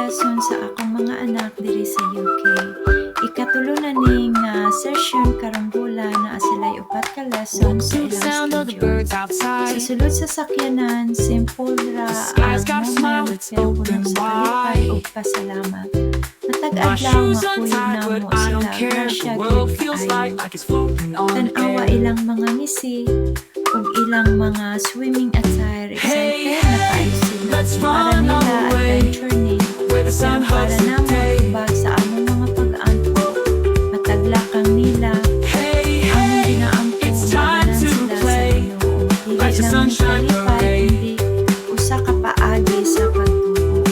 lesson sa akong mga anak diri sa UK. Ikatulunan ning session karong bulan na sila'y 4 ka lesson sa ilang schedule. Sa sulod sa sakyanan, simple ra ang moment pero puno sa kalipay ug pasalamat. Matag adlaw makuyog namo sila grasya gid kaayo. Tan-awa ilang mga ngisi ug ilang mga swimming attire. Excited na kaayo sila para nila adventure ni para namo tubag sa among mga pag-anto. Mataglakang nila among ginaampo maganan sila sa Ginoo. Dili lang kalipay kundi usa ka paagi sa pagtuo.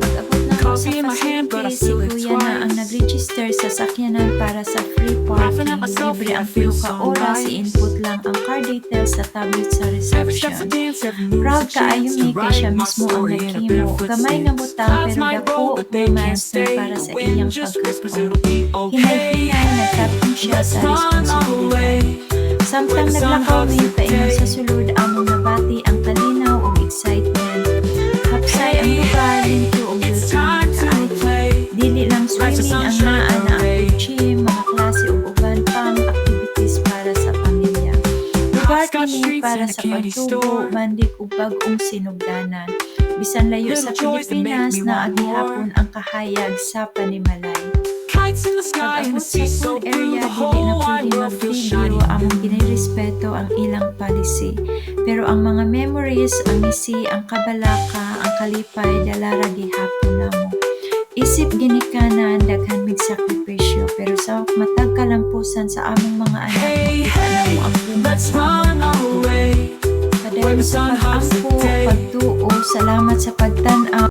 Pag-abot na sa facility, si Kuya na ang nag-register sa sakyanan para sa free parking. Libre ang 2 ka oras, i-input lang ang car details sa tablet sa reception. Proud kaayo mi kay siya mismo ang naghimo. Gamay nga butang pero dako may milestone para sa iyang pagkatuo. Hinay-hinay nagtapong siya sa responsibilidad. Samtang naglakaw mi paingon sa sulod, among nabati ang kalinaw ug excitement. Hapsay ang lugar, limpyo ug building kaayo. Dili lang swimming ang naa na ang gym, mga klase ug uban pang activities para sa pamilya. Lugar kini para sa pagtubo, mandik ug bag-ong sinugdanan. Bisan layo sa Pilipinas na agihapon ang kahayag sa panimalay. Pag-abot sa pool area, dili na pwede mag-video, among ginirespeto ang ilang policy. Pero ang mga memories, ang ngisi, ang kabalaka, ang kalipay, dalara gihapon namo. Isip ginikanan, daghan mig sakripisyo, pero sa matag kalampusan sa among mga anak, makita namo ang bunga sa among pagtuo. Padayon sa pag-ampo, pagtuo, salamat sa pagtan-aw.